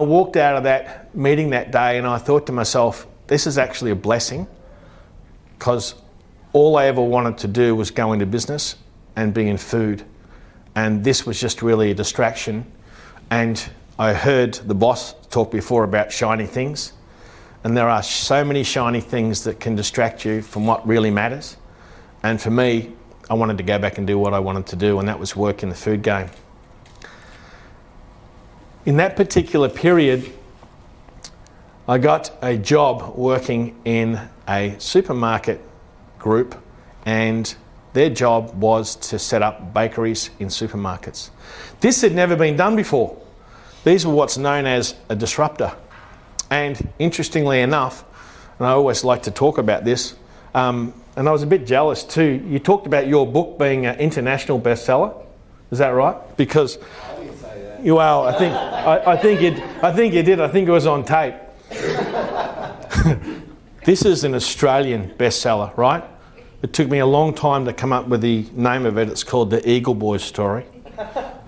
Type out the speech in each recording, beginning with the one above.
I walked out of that meeting that day and I thought to myself, this is actually a blessing, because all I ever wanted to do was go into business and be in food. And this was just really a distraction. And I heard the boss talk before about shiny things. And there are so many shiny things that can distract you from what really matters. And for me, I wanted to go back and do what I wanted to do, and that was work in the food game. In that particular period, I got a job working in a supermarket group, and their job was to set up bakeries in supermarkets. This had never been done before. These were what's known as a disruptor. And interestingly enough, and I always like to talk about this, and I was a bit jealous too, you talked about your book being an international bestseller. Is that right? Because I didn't say that. well, I think you did. I think it was on tape. This is an Australian bestseller, right? It took me a long time to come up with the name of it. It's called The Eagle Boys Story.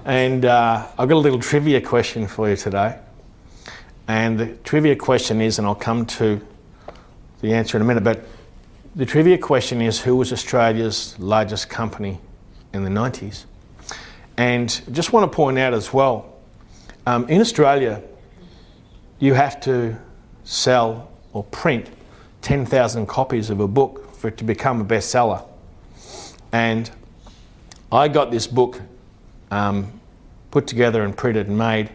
And I've got a little trivia question for you today. And the trivia question is, and I'll come to the answer in a minute, but the trivia question is, who was Australia's largest company in the 90s? And I just want to point out as well, in Australia, you have to sell or print 10,000 copies of a book for it to become a bestseller. And I got this book put together and printed and made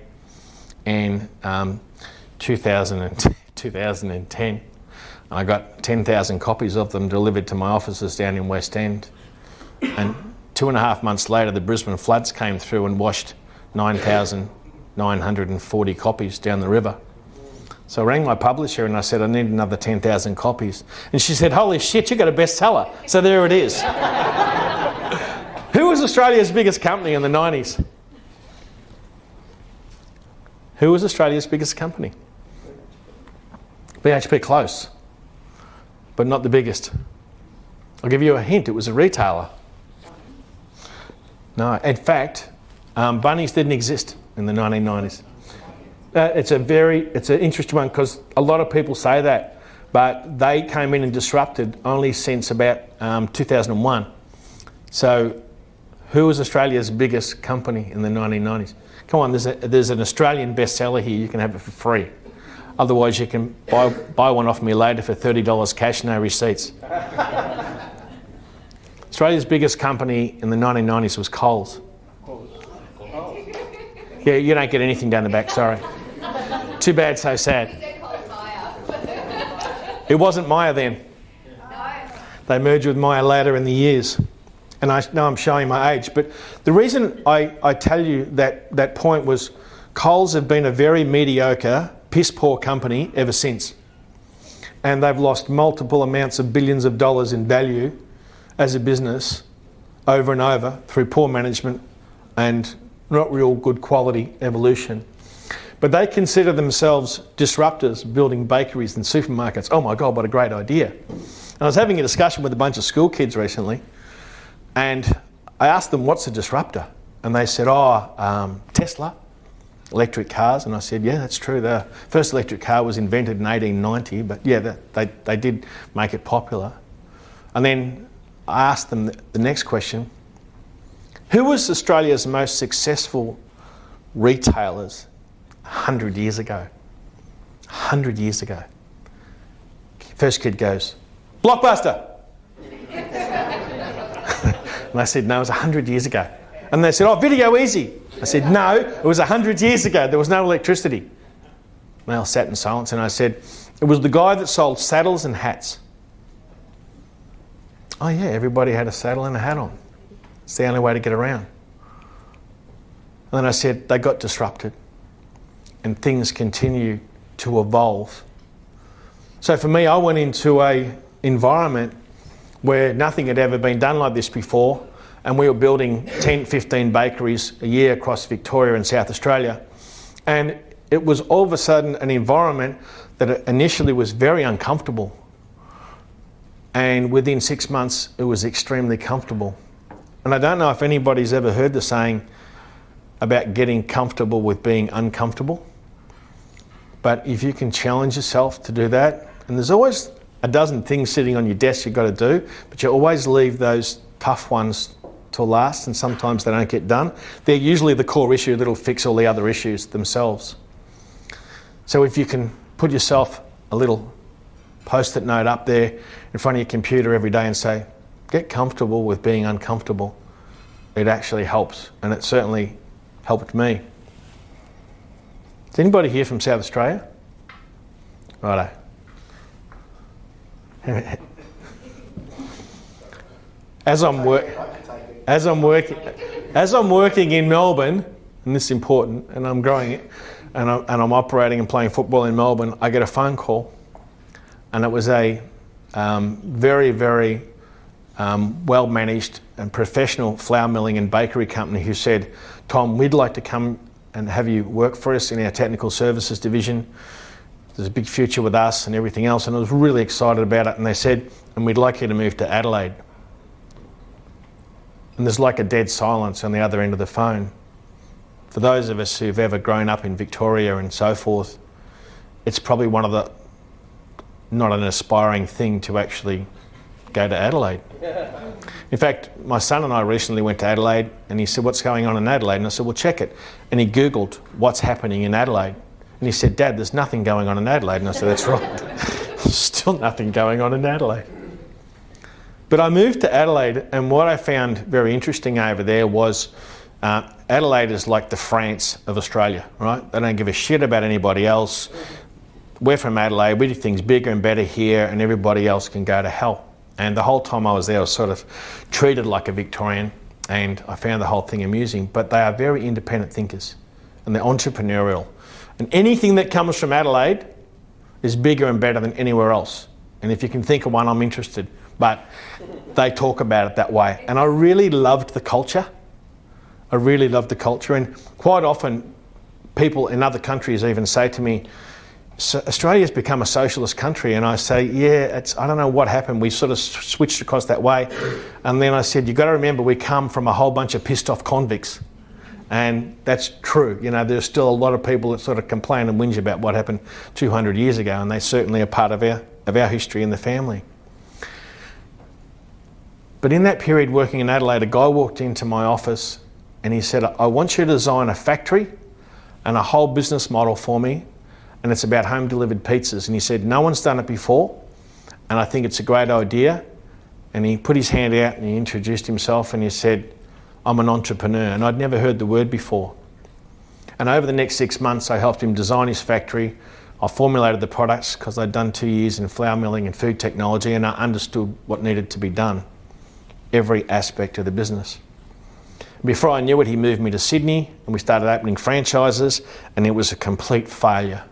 in 2010. I got 10,000 copies of them delivered to my offices down in West End. And 2.5 months later, the Brisbane floods came through and washed 9,940 copies down the river. So I rang my publisher and I said, I need another 10,000 copies. And she said, holy shit, you got a bestseller. So there it is. Who was Australia's biggest company in the 90s? Who was Australia's biggest company? BHP, close, but not the biggest. I'll give you a hint, it was a retailer. No, in fact, Bunnings didn't exist in the 1990s. It's an interesting one because a lot of people say that, but they came in and disrupted only since about 2001. So who was Australia's biggest company in the 1990s? Come on, there's an Australian bestseller here, you can have it for free. Otherwise you can buy one off me later for $30 cash, no receipts. Australia's biggest company in the 1990s was Coles. Yeah, you don't get anything down the back, sorry. Too bad, so sad. It wasn't Myer then. They merged with Myer later in the years. And I know I'm showing my age, but the reason I tell you that point was Coles have been a very mediocre, piss-poor company ever since. And they've lost multiple amounts of billions of dollars in value as a business over and over through poor management and not real good quality evolution. But they consider themselves disruptors, building bakeries and supermarkets. Oh my God, what a great idea. And I was having a discussion with a bunch of school kids recently, and I asked them, what's a disruptor? And they said, Tesla, electric cars. And I said, yeah, that's true. The first electric car was invented in 1890, but yeah, they did make it popular. And then I asked them the next question, who was Australia's most successful retailers 100 years ago? 100 years ago. First kid goes, Blockbuster. And I said, no, it was 100 years ago. And they said, Video Easy. I said, no, it was 100 years ago. There was no electricity. And they all sat in silence and I said, it was the guy that sold saddles and hats. Oh yeah, everybody had a saddle and a hat on. It's the only way to get around. And then I said, they got disrupted and things continue to evolve. So for me, I went into an environment where nothing had ever been done like this before, and we were building 10, 15 bakeries a year across Victoria and South Australia. And it was all of a sudden an environment that initially was very uncomfortable. And within 6 months, it was extremely comfortable. And I don't know if anybody's ever heard the saying about getting comfortable with being uncomfortable. But if you can challenge yourself to do that, and there's always a dozen things sitting on your desk you've got to do, but you always leave those tough ones till last, and sometimes they don't get done. They're usually the core issue that'll fix all the other issues themselves. So if you can put yourself a little post-it note up there in front of your computer every day and say, get comfortable with being uncomfortable, it actually helps, and it certainly helped me. Is anybody here from South Australia? Righto. As I'm working in Melbourne, and this is important, and I'm growing it, and I'm operating and playing football in Melbourne, I get a phone call, and it was a very, very well managed and professional flour milling and bakery company who said, Tom, we'd like to come and have you work for us in our technical services division. There's a big future with us and everything else, and I was really excited about it. And they said, and we'd like you to move to Adelaide. And there's like a dead silence on the other end of the phone. For those of us who've ever grown up in Victoria and so forth, it's probably one of the, not an aspiring thing to actually go to Adelaide. In fact, my son and I recently went to Adelaide, and he said, what's going on in Adelaide? And I said, well, check it. And he Googled what's happening in Adelaide. And he said, Dad, there's nothing going on in Adelaide. And I said, that's right. There's still nothing going on in Adelaide. But I moved to Adelaide, and what I found very interesting over there was Adelaide is like the France of Australia, right? They don't give a shit about anybody else. We're from Adelaide, we do things bigger and better here, and everybody else can go to hell. And the whole time I was there, I was sort of treated like a Victorian, and I found the whole thing amusing. But they are very independent thinkers, and they're entrepreneurial. And anything that comes from Adelaide is bigger and better than anywhere else. And if you can think of one, I'm interested. But they talk about it that way. And I really loved the culture. I really loved the culture. And quite often, people in other countries even say to me, so Australia's become a socialist country. And I say, yeah, I don't know what happened. We sort of switched across that way. And then I said, you've got to remember, we come from a whole bunch of pissed off convicts. And that's true. You know, there's still a lot of people that sort of complain and whinge about what happened 200 years ago, and they certainly are part of our history in the family. But in that period working in Adelaide, a guy walked into my office and he said, I want you to design a factory and a whole business model for me, and it's about home delivered pizzas. And he said, no one's done it before, and I think it's a great idea. And he put his hand out and he introduced himself and he said, I'm an entrepreneur, and I'd never heard the word before. And over the next 6 months, I helped him design his factory. I formulated the products because I'd done 2 years in flour milling and food technology, and I understood what needed to be done, every aspect of the business. Before I knew it, he moved me to Sydney, and we started opening franchises, and it was a complete failure.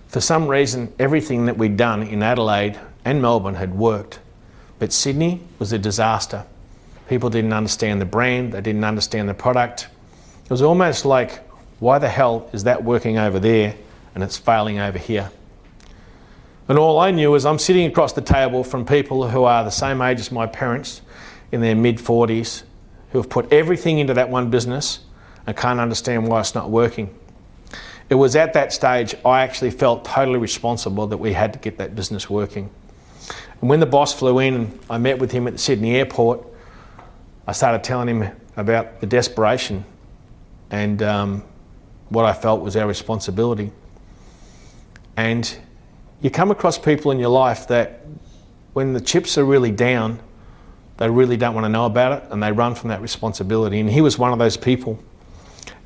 For some reason, everything that we'd done in Adelaide and Melbourne had worked, but Sydney was a disaster. People didn't understand the brand, they didn't understand the product. It was almost like, why the hell is that working over there and it's failing over here? And all I knew is I'm sitting across the table from people who are the same age as my parents, in their mid-40s, who have put everything into that one business and can't understand why it's not working. It was at that stage I actually felt totally responsible that we had to get that business working. And when the boss flew in and I met with him at the Sydney airport, I started telling him about the desperation and what I felt was our responsibility. And you come across people in your life that when the chips are really down, they really don't want to know about it and they run from that responsibility. And he was one of those people.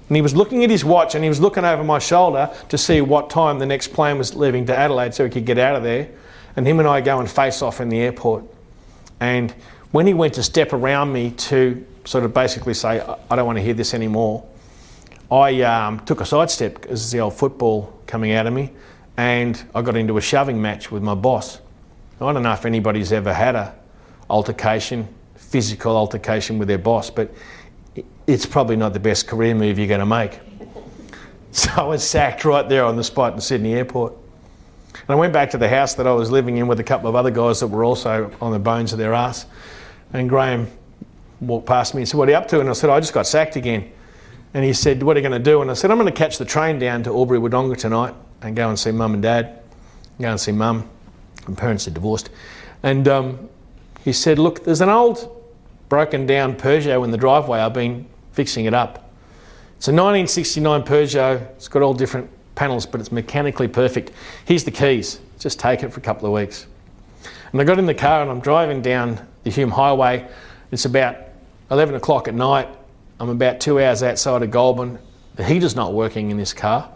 And he was looking at his watch and he was looking over my shoulder to see what time the next plane was leaving to Adelaide so he could get out of there. And him and I go and face off in the airport. And when he went to step around me to sort of basically say, I don't want to hear this anymore, I took a sidestep because it's the old football coming out of me, and I got into a shoving match with my boss. I don't know if anybody's ever had a altercation, physical altercation with their boss, but it's probably not the best career move you're going to make. So I was sacked right there on the spot in Sydney airport. And I went back to the house that I was living in with a couple of other guys that were also on the bones of their ass. And Graham walked past me and said, what are you up to? And I said, I just got sacked again. And he said, what are you going to do? And I said, I'm going to catch the train down to Albury-Wodonga tonight and go and see mum and dad. Go and see mum. My parents are divorced. And he said, look, there's an old broken down Peugeot in the driveway. I've been fixing it up. It's a 1969 Peugeot. It's got all different panels, but it's mechanically perfect. Here's the keys. Just take it for a couple of weeks. And I got in the car and I'm driving down the Hume Highway. It's about 11 o'clock at night. I'm about 2 hours outside of Goulburn. The heater's not working in this car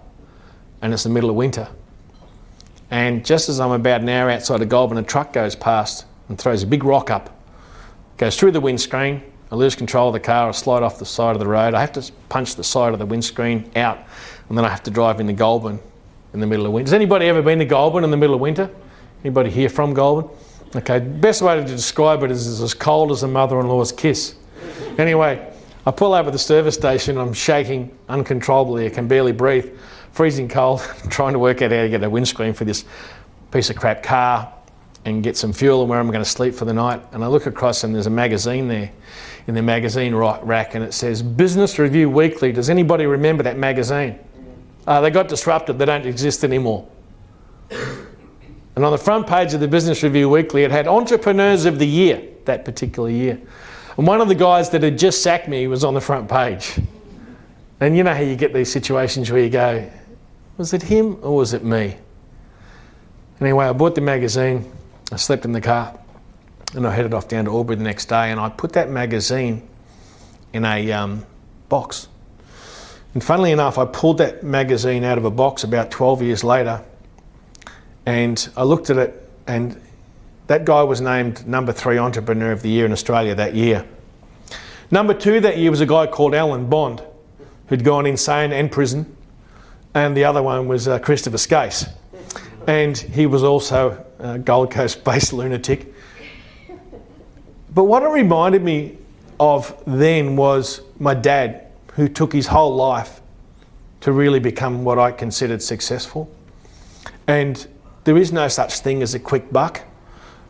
and it's the middle of winter. And just as I'm about an hour outside of Goulburn, a truck goes past and throws a big rock up. Goes through the windscreen. I lose control of the car. I slide off the side of the road. I have to punch the side of the windscreen out and then I have to drive into Goulburn in the middle of winter. Has anybody ever been to Goulburn in the middle of winter? Anybody here from Goulburn? Okay, best way to describe it is it's as cold as a mother-in-law's kiss. Anyway, I pull over the service station. I'm shaking uncontrollably. I can barely breathe. Freezing cold, trying to work out how to get a windscreen for this piece of crap car and get some fuel and where I'm going to sleep for the night. And I look across and there's a magazine there in the magazine rack and it says Business Review Weekly. Does anybody remember that magazine? They got disrupted. They don't exist anymore. And on the front page of the Business Review Weekly, it had Entrepreneurs of the Year that particular year. And one of the guys that had just sacked me was on the front page. And you know how you get these situations where you go, was it him or was it me? Anyway, I bought the magazine, I slept in the car, and I headed off down to Albury the next day, and I put that magazine in a box. And funnily enough, I pulled that magazine out of a box about 12 years later, and I looked at it, and that guy was named number 3 Entrepreneur of the Year in Australia that year. Number 2 that year was a guy called Alan Bond, who'd gone insane and prison, and the other one was Christopher Skase. And he was also a Gold Coast-based lunatic. But what it reminded me of then was my dad, who took his whole life to really become what I considered successful. And there is no such thing as a quick buck.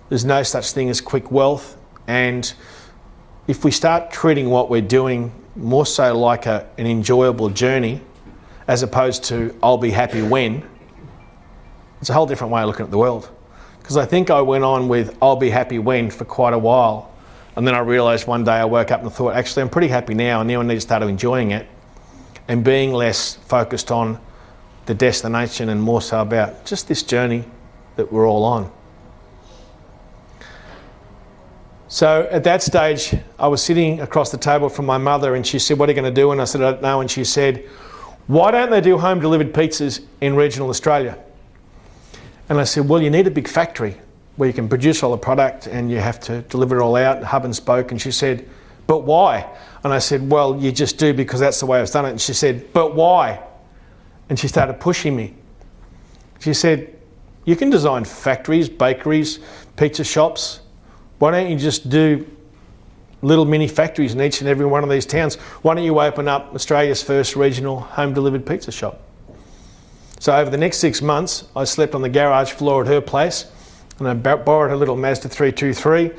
There's no such thing as quick wealth. And if we start treating what we're doing more so like an enjoyable journey, as opposed to I'll be happy when, it's a whole different way of looking at the world. Because I think I went on with I'll be happy when for quite a while. And then I realised one day I woke up and thought, actually, I'm pretty happy now, and now I need to start enjoying it and being less focused on the destination and more so about just this journey that we're all on. So at that stage, I was sitting across the table from my mother and she said, what are you going to do? And I said, I don't know. And she said, why don't they do home delivered pizzas in regional Australia? And I said, well, you need a big factory where you can produce all the product and you have to deliver it all out, hub and spoke. And she said, but why? And I said, well, you just do because that's the way I've done it. And she said, but why? And she started pushing me. She said, you can design factories, bakeries, pizza shops. Why don't you just do little mini factories in each and every one of these towns? Why don't you open up Australia's first regional home delivered pizza shop? So over the next 6 months, I slept on the garage floor at her place and I borrowed her little Mazda 323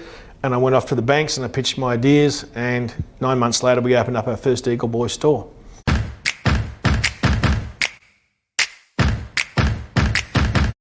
and I went off to the banks and I pitched my ideas, and 9 months later we opened up our first Eagle Boy store.